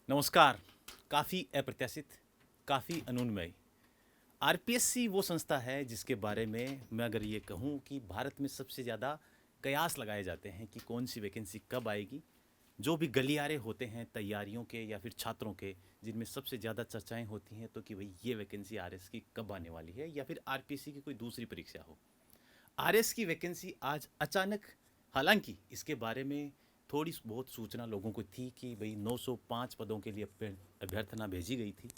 नमस्कार। काफ़ी अप्रत्याशित, काफ़ी अनुनमय। आरपीएससी वो संस्था है जिसके बारे में मैं अगर ये कहूँ कि भारत में सबसे ज़्यादा कयास लगाए जाते हैं कि कौन सी वैकेंसी कब आएगी। जो भी गलियारे होते हैं तैयारियों के या फिर छात्रों के, जिनमें सबसे ज़्यादा चर्चाएं होती हैं तो कि भाई ये वैकेंसी आरएस की कब आने वाली है या फिर आरपीएससी की कोई दूसरी परीक्षा हो। आरएस की वैकेंसी आज अचानक, हालांकि इसके बारे में थोड़ी बहुत सूचना लोगों को थी कि भाई 905 पदों के लिए अभ्यर्थना भेजी गई थी,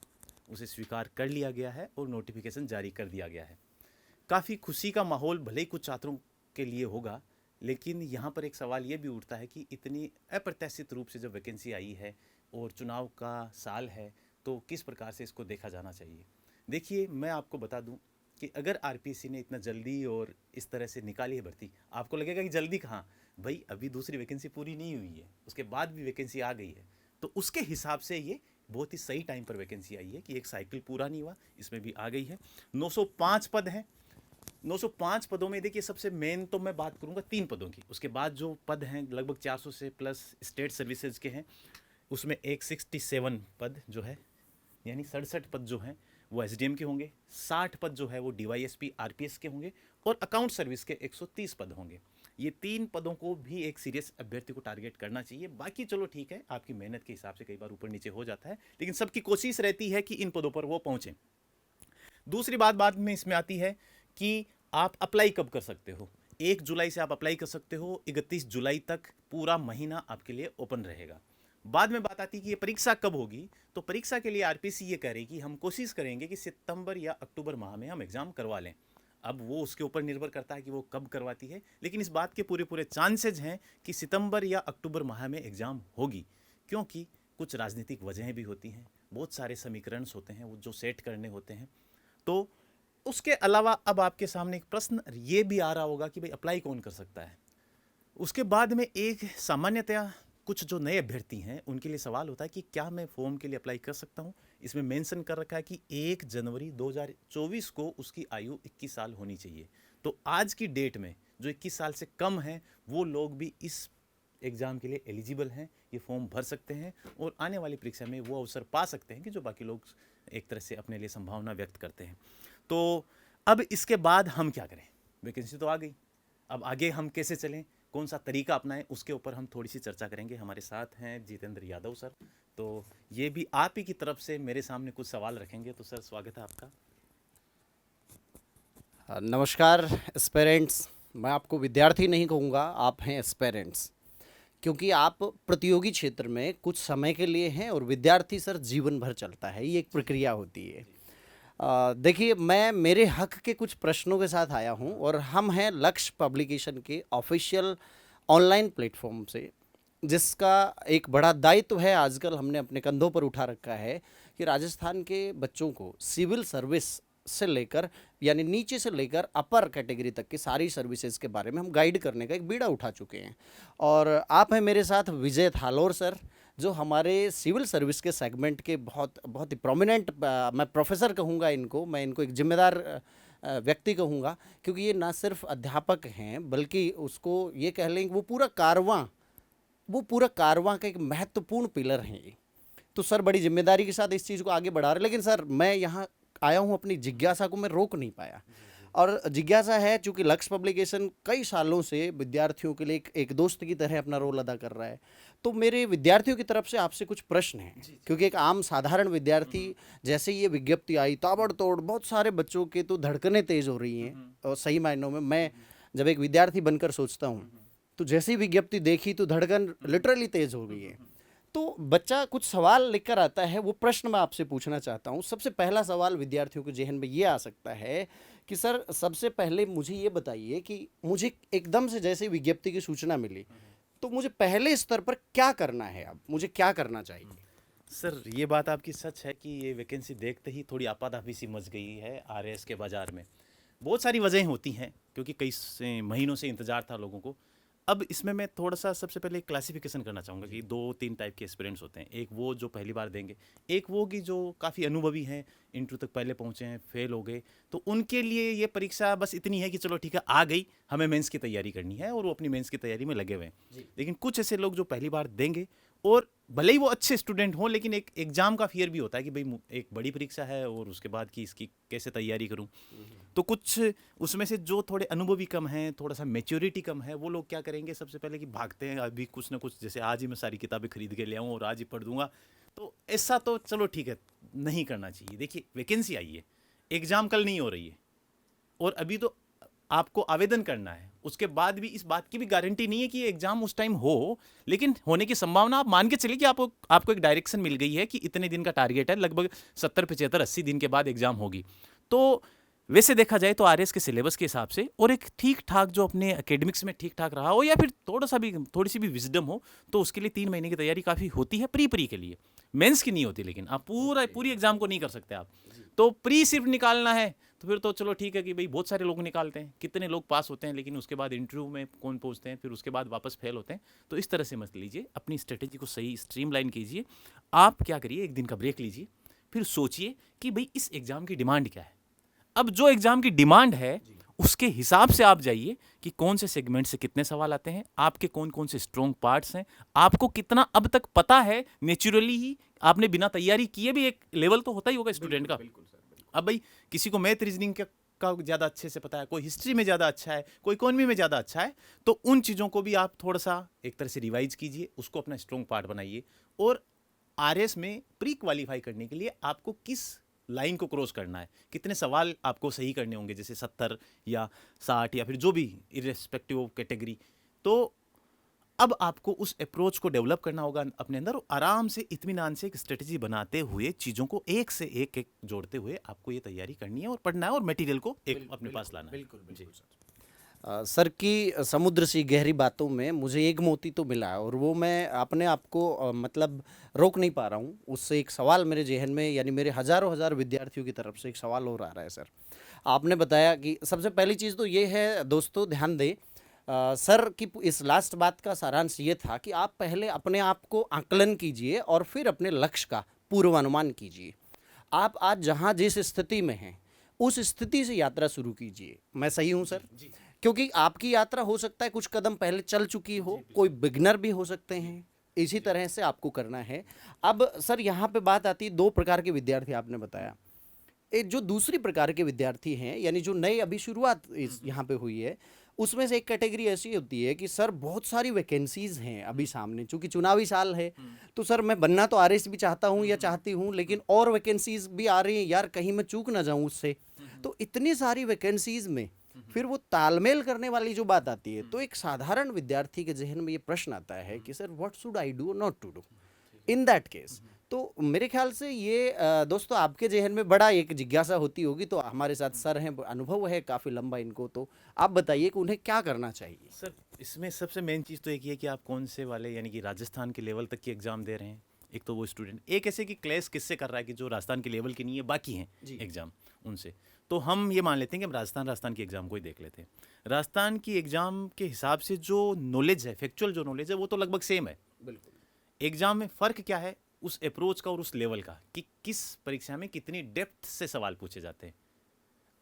उसे स्वीकार कर लिया गया है और नोटिफिकेशन जारी कर दिया गया है। काफ़ी खुशी का माहौल भले ही कुछ छात्रों के लिए होगा, लेकिन यहाँ पर एक सवाल ये भी उठता है कि इतनी अप्रत्याशित रूप से जब वैकेंसी आई है और चुनाव का साल है, तो किस प्रकार से इसको देखा जाना चाहिए। देखिए, मैं आपको बता दूं कि अगर आरपीएससी ने इतना जल्दी और इस तरह से निकाली है भर्ती, आपको लगेगा कि जल्दी कहाँ, भाई अभी दूसरी वैकेंसी पूरी नहीं हुई है, उसके बाद भी वैकेंसी आ गई है। तो उसके हिसाब से ये बहुत ही सही टाइम पर वैकेंसी आई है कि एक साइकिल पूरा नहीं हुआ, इसमें भी आ गई है। 905 पद हैं। 905 पदों में देखिए, सबसे मेन तो मैं बात करूंगा 3 पदों की, उसके बाद जो पद हैं लगभग 400 से प्लस स्टेट सर्विसेज के हैं। उसमें एक 67 पद जो है, यानी 67 पद जो हैं वो एसडीएम के होंगे। 60 पद जो है वो डीवाईएसपी आरपीएस के होंगे और अकाउंट सर्विस के 130 पद होंगे। ये 3 पदों को भी एक सीरियस अभ्यर्थी को टारगेट करना चाहिए। बाकी चलो ठीक है, आपकी मेहनत के हिसाब से कई बार ऊपर नीचे हो जाता है, लेकिन सबकी कोशिश रहती है कि इन पदों पर वो पहुंचे। दूसरी बात बाद में इसमें आती है कि आप अप्लाई कब कर सकते हो। 1 जुलाई से आप अप्लाई कर सकते हो, 31 जुलाई तक पूरा महीना आपके लिए ओपन रहेगा। बाद में बात आती है कि ये परीक्षा कब होगी, तो परीक्षा के लिए आरपीसी ये कह रही कि हम कोशिश करेंगे कि सितंबर या अक्टूबर माह में हम एग्जाम करवा लें। अब वो उसके ऊपर निर्भर करता है कि वो कब करवाती है, लेकिन इस बात के पूरे पूरे चांसेज हैं कि सितंबर या अक्टूबर माह में एग्जाम होगी, क्योंकि कुछ राजनीतिक वजहें भी होती हैं, बहुत सारे समीकरण होते हैं वो जो सेट करने होते हैं। तो उसके अलावा अब आपके सामने एक प्रश्न ये भी आ रहा होगा कि भाई अप्लाई कौन कर सकता है। उसके बाद में एक सामान्यतया कुछ जो नए अभ्यर्थी हैं उनके लिए सवाल होता है कि क्या मैं फॉर्म के लिए अप्लाई कर सकता हूँ। इसमें मेंशन कर रखा है कि 1 जनवरी 2024 को उसकी आयु 21 साल होनी चाहिए। तो आज की डेट में जो 21 साल से कम है वो लोग भी इस एग्ज़ाम के लिए एलिजिबल हैं, ये फॉर्म भर सकते हैं और आने वाली परीक्षा में वो अवसर पा सकते हैं कि जो बाकी लोग एक तरह से अपने लिए संभावना व्यक्त करते हैं। तो अब इसके बाद हम क्या करें, वैकेंसी तो आ गई, अब आगे हम कैसे चलें, कौन सा तरीका अपनाएं, उसके ऊपर हम थोड़ी सी चर्चा करेंगे। हमारे साथ हैं जितेंद्र यादव सर, तो ये भी आप ही की तरफ से मेरे सामने कुछ सवाल रखेंगे। तो सर, स्वागत है आपका। नमस्कार एस्पेरेंट्स। मैं आपको विद्यार्थी नहीं कहूँगा, आप हैं एस्पेरेंट्स, क्योंकि आप प्रतियोगी क्षेत्र में कुछ समय के लिए हैं और विद्यार्थी सर जीवन भर चलता है, ये एक प्रक्रिया होती है। देखिए, मैं मेरे हक के कुछ प्रश्नों के साथ आया हूँ और हम हैं लक्ष्य पब्लिकेशन के ऑफिशियल ऑनलाइन प्लेटफॉर्म से, जिसका एक बड़ा दायित्व है आजकल हमने अपने कंधों पर उठा रखा है कि राजस्थान के बच्चों को सिविल सर्विस से लेकर, यानी नीचे से लेकर अपर कैटेगरी तक की सारी सर्विसेज के बारे में हम गाइड करने का एक बीड़ा उठा चुके हैं। और आप हैं मेरे साथ विजय थालोर सर, जो हमारे सिविल सर्विस के सेगमेंट के बहुत बहुत ही प्रोमिनेंट, मैं प्रोफेसर कहूँगा इनको, मैं इनको एक जिम्मेदार व्यक्ति कहूँगा, क्योंकि ये ना सिर्फ अध्यापक हैं बल्कि उसको ये कह लें कि वो पूरा कारवां का एक महत्वपूर्ण पिलर हैं ये। तो सर बड़ी जिम्मेदारी के साथ इस चीज़ को आगे बढ़ा रहे, लेकिन सर मैं यहाँ आया हूँ, अपनी जिज्ञासा को मैं रोक नहीं पाया। और जिज्ञासा है, चूंकि लक्ष्य पब्लिकेशन कई सालों से विद्यार्थियों के लिए एक दोस्त की तरह अपना रोल अदा कर रहा है। तो मेरे विद्यार्थियों की तरफ से आपसे कुछ प्रश्न हैं, क्योंकि एक आम साधारण विद्यार्थी, जैसे ये विज्ञप्ति आई ताबड़तोड़ बहुत सारे बच्चों के तो धड़कनें तेज हो रही हैं, और सही मायनों में मैं जब एक विद्यार्थी बनकर सोचता हूँ तो जैसे ही विज्ञप्ति देखी तो धड़कन लिटरली तेज हो गई है। तो बच्चा कुछ सवाल लेकर आता है, वो प्रश्न मैं आपसे पूछना चाहता हूँ। सबसे पहला सवाल विद्यार्थियों के जहन में ये आ सकता है कि सर सबसे पहले मुझे ये बताइए कि मुझे एकदम से जैसे विज्ञप्ति की सूचना मिली तो मुझे पहले स्तर पर क्या करना है, अब मुझे क्या करना चाहिए? सर, ये बात आपकी सच है कि ये वैकेंसी देखते ही थोड़ी आपाधापी सी मच गई है आरएस के बाज़ार में। बहुत सारी वजहें होती हैं, क्योंकि महीनों से इंतज़ार था लोगों को। अब इसमें मैं थोड़ा-सा सबसे पहले क्लासिफ़िकेशन करना चाहूँगा कि 2-3 टाइप के एस्पिरेंट्स होते हैं। एक वो जो पहली बार देंगे, एक वो कि जो काफ़ी अनुभवी हैं, इंटरव्यू तक पहले पहुँचे हैं, फ़ेल हो गए। तो उनके लिए ये परीक्षा बस इतनी है कि चलो ठीक है, आ गई, हमें मेंस की तैयारी करनी है और वो अपनी मेंस की तैयारी में लगे हुए हैं। लेकिन कुछ ऐसे लोग जो पहली बार देंगे और भले ही वो अच्छे स्टूडेंट हों, लेकिन एक एग्जाम का फियर भी होता है कि भाई एक बड़ी परीक्षा है और उसके बाद की इसकी कैसे तैयारी करूं। तो कुछ उसमें से जो थोड़े अनुभवी कम हैं, थोड़ा सा मेच्योरिटी कम है, वो लोग क्या करेंगे सबसे पहले कि भागते हैं अभी कुछ ना कुछ, जैसे आज ही मैं सारी किताबें खरीद के ले आऊँ और आज ही पढ़ दूंगा। तो ऐसा तो चलो ठीक है, नहीं करना चाहिए। देखिए वैकेंसी आई है, एग्जाम कल नहीं हो रही है और अभी तो आपको आवेदन करना है, उसके बाद भी इस बात की भी गारंटी नहीं है कि एग्जाम उस टाइम हो, लेकिन होने की संभावना आप मान के चलिए कि आपको एक डायरेक्शन मिल गई है कि इतने दिन का टारगेट है, लगभग 70 75 80 दिन के बाद एग्जाम होगी। तो वैसे देखा जाए तो आरएस के सिलेबस के हिसाब से और एक ठीक ठाक जो अपने एकेडमिक्स में ठीक ठाक रहा हो या फिर थोड़ी सी भी विजडम हो, तो उसके लिए 3 महीने की तैयारी काफ़ी होती है प्री के लिए। मेंस की नहीं होती, लेकिन आप पूरी एग्जाम को नहीं कर सकते आप। तो प्री सिर्फ निकालना है तो फिर तो चलो ठीक है कि भाई बहुत सारे लोग निकालते हैं, कितने लोग पास होते हैं, लेकिन उसके बाद इंटरव्यू में कौन पहुंचते हैं, फिर उसके बाद वापस फेल होते हैं। तो इस तरह से मत लीजिए, अपनी स्ट्रेटेजी को सही स्ट्रीमलाइन कीजिए। आप क्या करिए, एक दिन का ब्रेक लीजिए, फिर सोचिए कि भाई इस एग्जाम की डिमांड क्या है। अब जो एग्जाम की डिमांड है उसके हिसाब से आप जाइए कि कौन से सेगमेंट से कितने सवाल आते हैं, आपके कौन कौन से स्ट्रॉन्ग पार्ट्स हैं, आपको कितना अब तक पता है नेचुरली ही, आपने बिना तैयारी किए भी एक लेवल तो होता ही होगा स्टूडेंट का। अब भाई किसी को मैथ रीजनिंग का ज़्यादा अच्छे से पता है, कोई हिस्ट्री में ज़्यादा अच्छा है, कोई इकोनॉमी में ज़्यादा अच्छा है, तो उन चीज़ों को भी आप थोड़ा सा एक तरह से रिवाइज कीजिए, उसको अपना स्ट्रॉन्ग पार्ट बनाइए। और आरएस में प्री क्वालिफाई करने के लिए आपको किस लाइन को क्रॉस करना है, कितने सवाल आपको सही करने होंगे, जैसे 70 या 60 या फिर जो भी इरेस्पेक्टिव ऑफ कैटेगरी। तो अब आपको उस अप्रोच को डेवलप करना होगा अपने अंदर, आराम से इत्मीनान से एक स्ट्रेटजी बनाते हुए चीज़ों को एक से एक जोड़ते हुए आपको ये तैयारी करनी है और पढ़ना है और मटेरियल को एक अपने पास लाना है। बिल्कुल सर की समुद्र सी गहरी बातों में मुझे एक मोती तो मिला है और वो मैं अपने आप को मतलब रोक नहीं पा रहा हूँ। उससे एक सवाल मेरे जहन में, यानी मेरे हज़ारों हज़ार विद्यार्थियों की तरफ से एक सवाल और आ रहा है सर। आपने बताया कि सबसे पहली चीज़ तो ये है, दोस्तों ध्यान दें, सर की इस लास्ट बात का सारांश ये था कि आप पहले अपने आप को आकलन कीजिए और फिर अपने लक्ष्य का पूर्वानुमान कीजिए। आप आज जहाँ जिस स्थिति में हैं उस स्थिति से यात्रा शुरू कीजिए। मैं सही हूँ सर? क्योंकि आपकी यात्रा हो सकता है कुछ कदम पहले चल चुकी हो, कोई बिगनर भी हो सकते हैं, इसी तरह से आपको करना है। अब सर यहाँ पे बात आती है, 2 प्रकार के विद्यार्थी आपने बताया। एक जो दूसरी प्रकार के विद्यार्थी हैं, यानी जो नए अभी शुरुआत इस यहाँ पे हुई है, उसमें से एक कैटेगरी ऐसी होती है कि सर बहुत सारी वैकेंसीज हैं अभी सामने, चूंकि चुनावी साल है, तो सर मैं बनना तो आरएस भी चाहता हूँ या चाहती हूँ, लेकिन और वैकेंसीज भी आ रही हैं यार, कहीं मैं चूक ना जाऊँ उससे। तो इतनी सारी वैकेंसीज में फिर वो तालमेल करने वाली जो बात आती है, तो एक साधारण विद्यार्थी के जहन में ये प्रश्न आता है कि sir what should I do not to do in that case. तो मेरे ख्याल से ये दोस्तों आपके जहन में बड़ा एक जिज्ञासा होती होगी, तो हमारे साथ सर हैं, अनुभव है काफ़ी लंबा इनको, तो आप बताइए कि उन्हें क्या करना चाहिए। सर इसमें सबसे मेन चीज़ तो एक ही है कि आप कौन से वाले, यानी कि राजस्थान के लेवल तक की एग्ज़ाम दे रहे हैं। एक तो वो स्टूडेंट, एक ऐसे कि क्लास किससे कर रहा है कि जो राजस्थान के लेवल की नहीं है, बाकी हैं एग्ज़ाम उनसे। तो हम ये मान लेते हैं कि हम राजस्थान की एग्ज़ाम को ही देख लेते हैं। राजस्थान की एग्ज़ाम के हिसाब से जो नॉलेज है, फैक्चुअल जो नॉलेज है, वो तो लगभग सेम है। बिल्कुल। एग्ज़ाम में फ़र्क क्या है उस अप्रोच का और उस लेवल का, कि किस परीक्षा में कितनी डेप्थ से सवाल पूछे जाते हैं।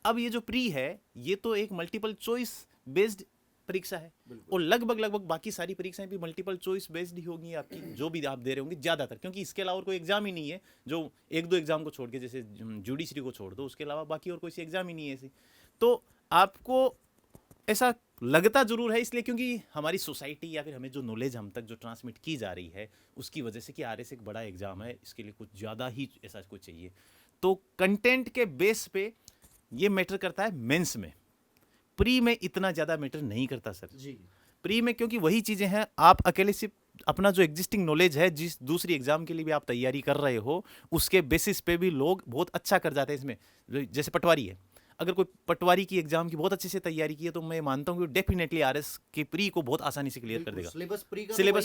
अब ये जो प्री है, ये तो एक मल्टीपल चॉइस बेस्ड परीक्षा है, और लगभग बाकी सारी परीक्षाएं भी मल्टीपल चॉइस बेस्ड ही होगी आपकी, जो भी आप दे रहे होंगे ज़्यादातर, क्योंकि इसके अलावा और कोई एग्जाम ही नहीं है। जो 1-2 एग्जाम को छोड़ के, जैसे जुडिशरी को छोड़ दो, उसके अलावा बाकी और कोई एग्जाम ही नहीं है ऐसी। तो आपको ऐसा लगता जरूर है, इसलिए क्योंकि हमारी सोसाइटी या फिर हमें जो नॉलेज हम तक जो ट्रांसमिट की जा रही है, उसकी वजह से कि आरएस एक बड़ा एग्जाम है, इसके लिए कुछ ज़्यादा ही ऐसा कुछ चाहिए। तो कंटेंट के बेस पे ये मैटर करता है मेंस में, प्री में इतना ज़्यादा मैटर नहीं करता सर जी। प्री में क्योंकि वही चीज़ें हैं, आप अकेले सिर्फ अपना जो एग्जिस्टिंग नॉलेज है, जिस दूसरी एग्जाम के लिए भी आप तैयारी कर रहे हो, उसके बेसिस पे भी लोग बहुत अच्छा कर जाते हैं इसमें। जैसे पटवारी है, अगर कोई पटवारी की एग्जाम की बहुत अच्छे से तैयारी की है, तो मैं मानता हूँ कि डेफिनेटली आरएस के प्री को बहुत आसानी से क्लियर कर देगा। सिलेबस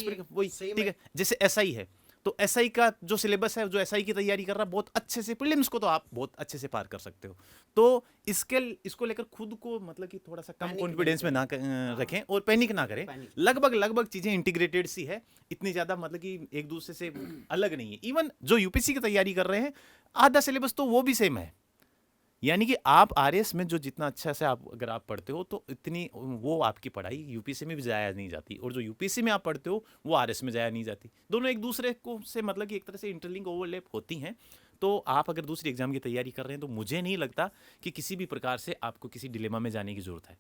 प्री वही ठीक है। जैसे एसआई है, तो एसआई का जो सिलेबस है, जो एसआई की तैयारी कर रहा है, बहुत अच्छे से प्रीलिम्स को तो आप बहुत अच्छे से पार कर सकते हो। तो इसको लेकर खुद को मतलब कि थोड़ा सा कम कॉन्फिडेंस में ना रखें और पैनिक ना करें। लगभग चीजें इंटीग्रेटेड सी है, इतनी ज्यादा मतलब कि एक दूसरे से अलग नहीं है। इवन जो यूपीएससी की तैयारी कर रहे हैं, आधा सिलेबस तो वो भी सेम है, यानी कि आप आरएस में जो जितना अच्छा से आप अगर आप पढ़ते हो तो इतनी वो आपकी पढ़ाई यूपीएससी में भी जाया नहीं जाती, और जो यूपीएससी में आप पढ़ते हो वो आरएस में जाया नहीं जाती। दोनों एक दूसरे को से मतलब कि एक तरह से इंटरलिंक ओवरलैप होती हैं। तो आप अगर दूसरी एग्जाम की तैयारी कर रहे हैं तो मुझे नहीं लगता कि किसी भी प्रकार से आपको किसी डिलेमा में जाने की जरूरत है।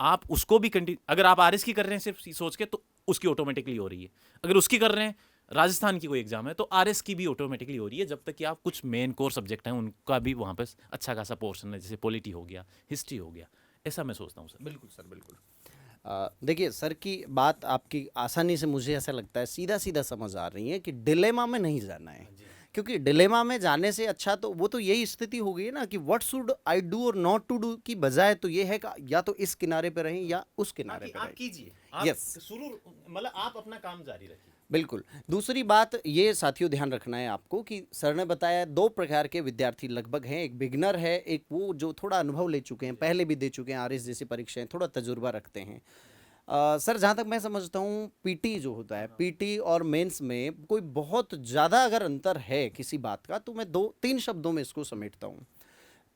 आप उसको भी अगर आप आरएस की कर रहे हैं सिर्फ सोच के, तो उसकी ऑटोमेटिकली हो रही है। अगर उसकी कर रहे हैं, राजस्थान की कोई एग्जाम है, तो आरएस की भी ऑटोमेटिकली हो रही है, जब तक कि आप कुछ मेन कोर सब्जेक्ट हैं उनका भी वहाँ पर अच्छा खासा पोर्शन है, जैसे पॉलिटी हो गया, हिस्ट्री हो गया। ऐसा मैं सोचता हूँ सर। बिल्कुल सर, बिल्कुल। देखिए सर की बात आपकी आसानी से मुझे ऐसा लगता है सीधा सीधा समझ आ रही है कि डिलेमा में नहीं जाना है, क्योंकि डिलेमा में जाने से अच्छा तो वो तो यही स्थिति हो गई है ना कि व्हाट शुड आई डू और नॉट टू डू की बजाय तो ये है कि या तो इस किनारे पे रहें या उस किनारे पे आप रहें। कीजिए, Yes. शुरू मतलब आप अपना काम जारी रखिए। बिल्कुल। दूसरी बात ये साथियों ध्यान रखना है आपको कि सर ने बताया दो प्रकार के विद्यार्थी लगभग हैं, एक बिगनर है, एक वो जो थोड़ा अनुभव ले चुके हैं, पहले भी दे चुके हैं आरएस जैसी परीक्षाएं, थोड़ा तजुर्बा रखते हैं। सर जहाँ तक मैं समझता हूँ पीटी जो होता है, पीटी और मेंस में कोई बहुत ज़्यादा अगर अंतर है किसी बात का, तो मैं 2-3 शब्दों में इसको समेटता हूँ।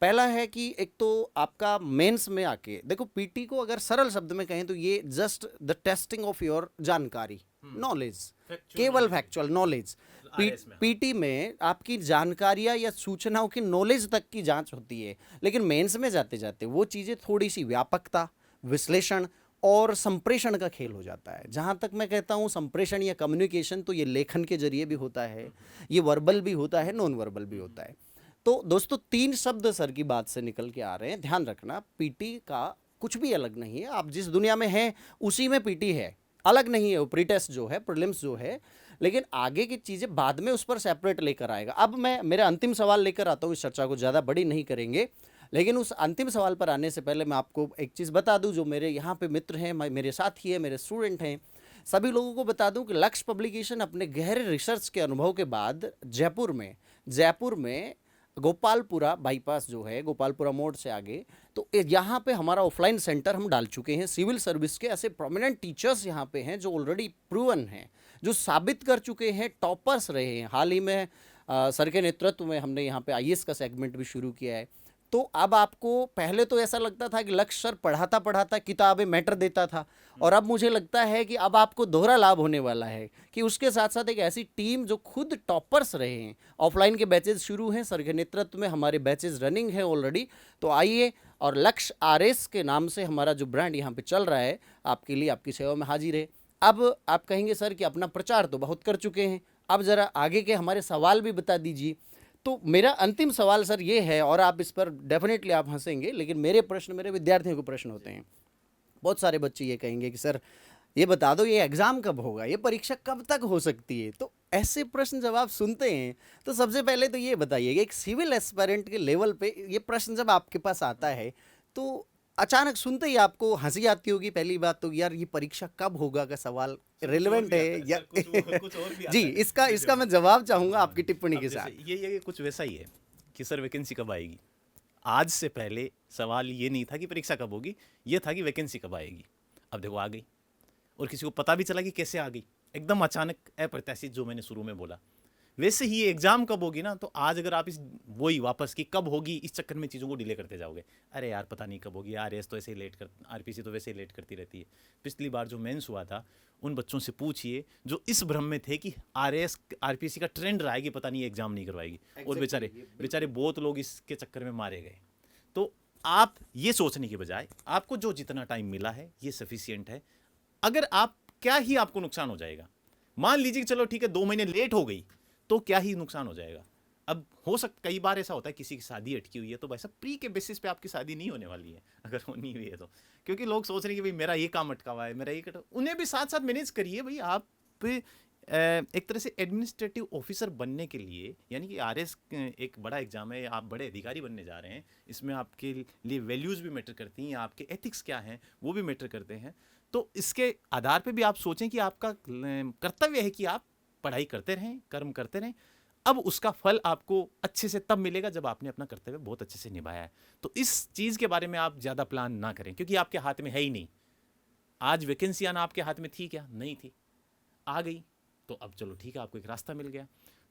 पहला है कि एक तो आपका मेंस में आके देखो, पीटी को अगर सरल शब्द में कहें तो ये just the testing of your जानकारी, नॉलेज, केवल फैक्चुअल नॉलेज। RS में, पीटी में आपकी जानकारियां या सूचनाओं की नॉलेज तक की जांच होती है, लेकिन मेंस में जाते जाते वो चीज़ें थोड़ी सी व्यापकता, विश्लेषण और संप्रेषण का खेल हो जाता है। जहाँ तक मैं कहता हूँ संप्रेषण या कम्युनिकेशन तो ये लेखन के जरिए भी होता है, ये वर्बल भी होता है, नॉन वर्बल भी होता है। तो दोस्तों 3 शब्द सर की बात से निकल के आ रहे हैं, ध्यान रखना। पीटी का कुछ भी अलग नहीं है, आप जिस दुनिया में हैं उसी में पीटी है, अलग नहीं है वो। प्री टेस्ट जो है, प्रीलिम्स जो है, लेकिन आगे की चीज़ें बाद में उस पर सेपरेट लेकर आएगा। अब मैं मेरा अंतिम सवाल लेकर आता हूँ, इस चर्चा को ज़्यादा बड़ी नहीं करेंगे, लेकिन उस अंतिम सवाल पर आने से पहले मैं आपको एक चीज़ बता दूं, जो मेरे यहाँ पे मित्र हैं, मेरे साथी हैं, मेरे स्टूडेंट हैं, सभी लोगों को बता दूं कि लक्ष्य पब्लिकेशन अपने गहरे रिसर्च के अनुभव के बाद जयपुर में गोपालपुरा बाईपास जो है, गोपालपुरा मोड़ से आगे, तो यहाँ पे हमारा ऑफलाइन सेंटर हम डाल चुके हैं। सिविल सर्विस के ऐसे प्रोमिनेंट टीचर्स यहाँ पे हैं जो ऑलरेडी प्रूवन हैं, जो साबित कर चुके हैं, टॉपर्स रहे हैं। हाल ही में सर के नेतृत्व में हमने यहाँ पे आईएएस का सेगमेंट भी शुरू किया है। तो अब आपको, पहले तो ऐसा लगता था कि लक्ष्य सर पढ़ाता पढ़ाता किताबें मैटर देता था, और अब मुझे लगता है कि अब आपको दोहरा लाभ होने वाला है कि उसके साथ साथ एक ऐसी टीम जो खुद टॉपर्स रहे हैं। ऑफलाइन के बैचेज शुरू हैं, सर के नेतृत्व में हमारे बैचेज रनिंग है ऑलरेडी। तो आइए, और लक्ष्य आरएस के नाम से हमारा जो ब्रांड यहाँ पे चल रहा है, आपके लिए, आपकी सेवा में हाजिर है। अब आप कहेंगे सर कि अपना प्रचार तो बहुत कर चुके हैं, अब ज़रा आगे के हमारे सवाल भी बता दीजिए। तो मेरा अंतिम सवाल सर ये है, और आप इस पर डेफिनेटली आप हंसेंगे, लेकिन मेरे प्रश्न मेरे विद्यार्थियों के प्रश्न होते हैं। बहुत सारे बच्चे ये कहेंगे कि सर ये बता दो, ये एग्ज़ाम कब होगा, ये परीक्षा कब तक हो सकती है। तो ऐसे प्रश्न जब आप सुनते हैं तो सबसे पहले तो ये बताइए कि एक सिविल एस्पायरेंट के लेवल पे ये प्रश्न जब आपके पास आता है तो अचानक सुनते ही आपको हंसी आती होगी। पहली बात तो यार ये परीक्षा कब होगा का सवाल रिलेवेंट है या कुछ और भी आता जी, है। इसका मैं जवाब चाहूँगा आपकी टिप्पणी अब के जैसे साथ। ये कुछ वैसा ही है कि सर वैकेंसी कब आएगी। आज से पहले सवाल ये नहीं था कि परीक्षा कब होगी, ये था कि वैकेंसी कब आएगी। अब देखो आ गई, और किसी को पता भी चला कि कैसे आ गई, एकदम अचानक, अप्रत्याशित, जो मैंने शुरू में बोला। वैसे ही ये एग्जाम कब होगी ना, तो आज अगर आप इस वही वापस की कब होगी इस चक्कर में चीज़ों को डिले करते जाओगे, अरे यार पता नहीं कब होगी, आरएस तो ऐसे ही लेट कर, आरपीसी तो वैसे ही लेट करती रहती है। पिछली बार जो मेंस हुआ था उन बच्चों से पूछिए जो इस भ्रम में थे कि आरएस आरपीसी का ट्रेंड रहा है कि पता नहीं एग्जाम नहीं करवाएगी, और बेचारे बहुत लोग इसके चक्कर में मारे गए। तो आप ये सोचने के बजाय आपको जो जितना टाइम मिला है ये सफिशियंट है। अगर आप, क्या ही आपको नुकसान हो जाएगा, मान लीजिए कि चलो ठीक है 2 महीने लेट हो गई, तो क्या ही नुकसान हो जाएगा। अब हो सकता, कई बार ऐसा होता है किसी की शादी अटकी हुई है, तो भाई साहब प्री के बेसिस पे आपकी शादी नहीं होने वाली है अगर होनी हुई है तो, क्योंकि लोग सोच रहे हैं कि भाई मेरा ये काम अटका हुआ है, मेरा ये उन्हें भी साथ साथ मैनेज करिए भाई। आप एक तरह से एडमिनिस्ट्रेटिव ऑफिसर बनने के लिए, यानी कि आरएस एक बड़ा एग्जाम है, आप बड़े अधिकारी बनने जा रहे हैं, इसमें आपके लिए वैल्यूज़ भी मैटर करती हैं, आपके एथिक्स क्या हैं वो भी मैटर करते हैं। तो इसके आधार पे भी आप सोचें कि आपका कर्तव्य है कि आप पढ़ाई करते रहें, कर्म करते रहें। अब उसका फल आपको अच्छे से तब मिलेगा जब आपने अपना कर्तव्य बहुत अच्छे से निभाया है। तो इस चीज़ के बारे में आप ज़्यादा प्लान ना करें, क्योंकि आपके हाथ में है ही नहीं। आज वैकेंसी आना आपके हाथ में थी क्या? नहीं थी, आ गई, तो अब चलो ठीक है, आपको एक रास्ता मिल गया।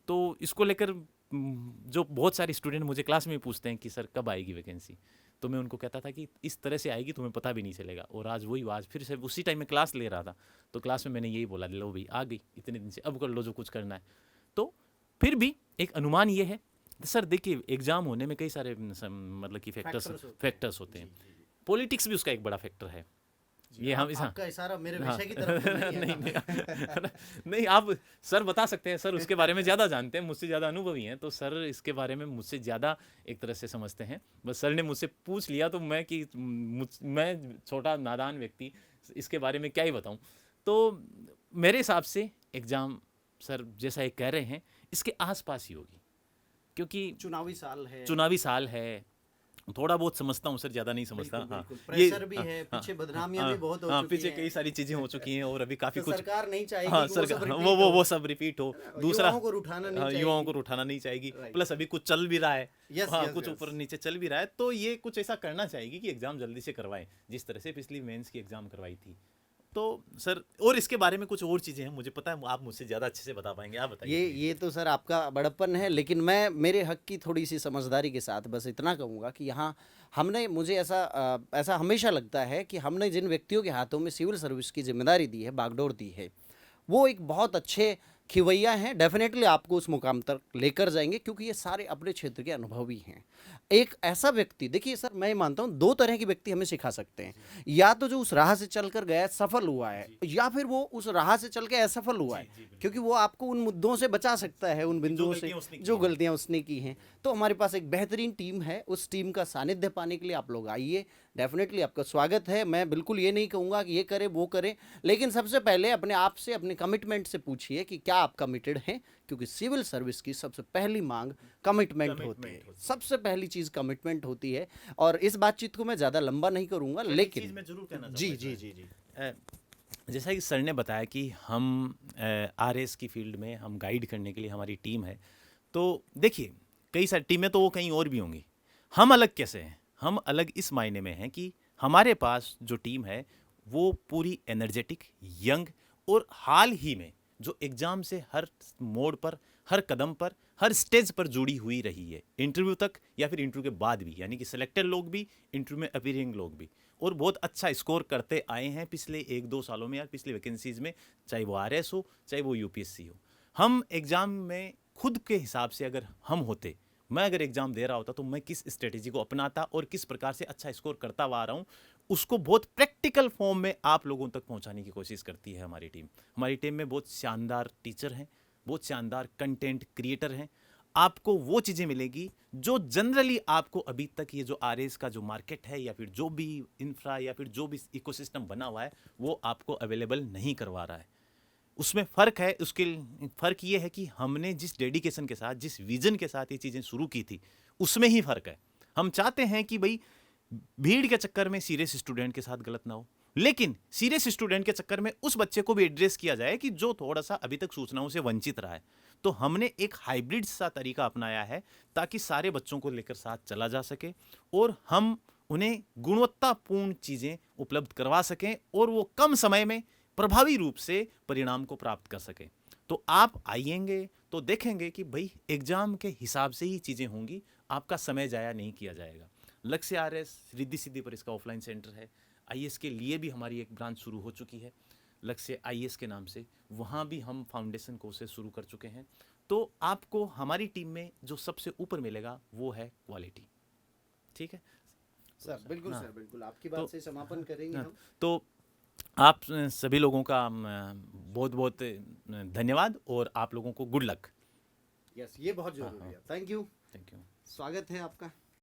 तो इसको लेकर जो बहुत सारे स्टूडेंट मुझे क्लास में पूछते हैं कि सर कब आएगी वैकेंसी, तो मैं उनको कहता था कि इस तरह से आएगी तुम्हें पता भी नहीं चलेगा। और आज फिर से उसी टाइम में क्लास ले रहा था, तो क्लास में मैंने यही बोला, लो भाई आ गई इतने दिन से, अब कर लो जो कुछ करना है। तो फिर भी एक अनुमान ये है सर, देखिए एग्जाम होने में कई सारे मतलब कि फैक्टर्स होते हैं। पॉलिटिक्स भी उसका एक बड़ा फैक्टर है। ये हम आपका इशारा मेरे विषय की तरफ तो नहीं है नहीं, नहीं आप सर बता सकते हैं, सर उसके बारे में ज़्यादा जानते हैं, मुझसे ज़्यादा अनुभवी हैं, तो सर इसके बारे में मुझसे ज़्यादा एक तरह से समझते हैं। बस सर ने मुझसे पूछ लिया तो मैं छोटा नादान व्यक्ति इसके बारे में क्या ही बताऊं। तो मेरे हिसाब से एग्ज़ाम सर जैसा ये कह रहे हैं इसके आसपास ही होगी, क्योंकि चुनावी साल है। थोड़ा बहुत समझता हूँ सर, ज़्यादा नहीं समझता। बिल्कुल, हाँ बिल्कुल। प्रेशर भी है, हाँ, पीछे बदनामियां भी बहुत हो चुकी पीछे हैं। कई सारी चीज़ें हो चुकी हैं और अभी काफ़ी तो कुछ सरकार नहीं चाहेगी हाँ कि वो सब सरकार रिपीट वो हो। सब रिपीट हो। दूसरा युवाओं को उठाना नहीं चाहेगी। युवाओं को उठाना नहीं चाहेगी, Right. प्लस अभी कुछ चल भी रहा है। Yes, हाँ yes, कुछ yes. ऊपर नीचे चल भी रहा है, तो ये कुछ ऐसा करना चाहेगी कि एग्ज़ाम जल्दी से करवाएं, जिस तरह से पिछली मेंस की एग्ज़ाम करवाई थी। तो सर और इसके बारे में कुछ और चीज़ें हैं, मुझे पता है आप मुझसे ज़्यादा अच्छे से बता पाएंगे, आप बताइए। ये तो सर आपका बड़प्पन है, लेकिन मैं मेरे हक की थोड़ी सी समझदारी के साथ बस इतना कहूँगा कि यहाँ हमने मुझे ऐसा हमेशा लगता है कि हमने जिन व्यक्तियों के हाथों में सिविल सर्विस की जिम्मेदारी दी है, बागडोर दी है, वो एक बहुत अच्छे खिवैया हैं। डेफिनेटली आपको उस मुकाम तक लेकर जाएंगे, क्योंकि ये सारे अपने क्षेत्र के अनुभवी हैं। एक ऐसा व्यक्ति, देखिए सर मैं मानता हूँ दो तरह के व्यक्ति हमें सिखा सकते हैं, या तो जो उस राह से चलकर गया सफल हुआ है, या फिर वो उस राह से चल के असफल हुआ है, क्योंकि वो आपको उन मुद्दों से बचा सकता है, उन बिंदुओं से जो गलतियां उसने की हैं। तो हमारे पास एक बेहतरीन टीम है, उस टीम का सानिध्य पाने के लिए आप लोग आइए, डेफिनेटली आपका स्वागत है। मैं बिल्कुल ये नहीं कहूँगा कि ये करे वो करे, लेकिन सबसे पहले अपने आप से, अपने कमिटमेंट से पूछिए कि क्या आप कमिटेड हैं, क्योंकि सिविल सर्विस की सबसे पहली मांग कमिटमेंट होती है। सबसे पहली चीज़ कमिटमेंट होती है। और इस बातचीत को मैं ज़्यादा लंबा नहीं करूँगा, लेकिन मैं जरूर कहना जी जी जी जी जैसा कि सर ने बताया कि हम आरएस की फील्ड में हम गाइड करने के लिए हमारी टीम है। तो देखिए कई सारी टीमें तो वो कहीं और भी होंगी, हम अलग कैसे हैं? हम अलग इस मायने में हैं कि हमारे पास जो टीम है वो पूरी एनर्जेटिक, यंग और हाल ही में जो एग्ज़ाम से हर मोड़ पर, हर कदम पर, हर स्टेज पर जुड़ी हुई रही है, इंटरव्यू तक या फिर इंटरव्यू के बाद भी, यानी कि सिलेक्टेड लोग भी, इंटरव्यू में अपीयरिंग लोग भी, और बहुत अच्छा स्कोर करते आए हैं पिछले 1-2 सालों में या पिछली वैकेंसीज में, चाहे वो आरएस हो चाहे वो यूपीएससी हो। हम एग्ज़ाम में खुद के हिसाब से अगर हम होते, मैं अगर एग्ज़ाम दे रहा होता तो मैं किस स्ट्रेटेजी को अपनाता और किस प्रकार से अच्छा स्कोर करता हुआ आ रहा हूँ, उसको बहुत प्रैक्टिकल फॉर्म में आप लोगों तक पहुँचाने की कोशिश करती है हमारी टीम। हमारी टीम में बहुत शानदार टीचर हैं, बहुत शानदार कंटेंट क्रिएटर हैं। आपको वो चीज़ें मिलेगी जो जनरली आपको अभी तक ये जो आरएस का जो मार्केट है या फिर जो भी इंफ्रा या फिर जो भी इकोसिस्टम बना हुआ है वो आपको अवेलेबल नहीं करवा रहा है। उसमें फ़र्क है, उसके फ़र्क ये है कि हमने जिस डेडिकेशन के साथ, जिस विजन के साथ ये चीज़ें शुरू की थी, उसमें ही फ़र्क है। हम चाहते हैं कि भाई भीड़ के चक्कर में सीरियस स्टूडेंट के साथ गलत ना हो, लेकिन सीरियस स्टूडेंट के चक्कर में उस बच्चे को भी एड्रेस किया जाए कि जो थोड़ा सा अभी तक सूचनाओं से वंचित रहा है। तो हमने एक हाइब्रिड सा तरीका अपनाया है ताकि सारे बच्चों को लेकर साथ चला जा सके और हम उन्हें गुणवत्तापूर्ण चीज़ें उपलब्ध करवा सकें और वो कम समय में प्रभावी रूप से परिणाम को प्राप्त कर सकें। तो आप आइएंगे तो देखेंगे कि भाई एग्जाम के हिसाब से ही चीज़ें होंगी, आपका समय जाया नहीं किया जाएगा। लक्ष्य आरएस रिद्धि सिद्धि पर इसका ऑफलाइन सेंटर है। आईएएस के लिए भी हमारी एक ब्रांच शुरू हो चुकी है लक्ष्य आईएएस के नाम से, वहाँ भी हम फाउंडेशन कोर्सेज शुरू कर चुके हैं। तो आपको हमारी टीम में जो सबसे ऊपर मिलेगा वो है क्वालिटी। ठीक है सर, बिल्कुल सर, बिल्कुल आपकी बात से समापन करेंगे हम। तो आप सभी लोगों का बहुत बहुत धन्यवाद और आप लोगों को गुड लक। यस, ये बहुत जरूरी है। थैंक यू, थैंक यू, स्वागत है आपका।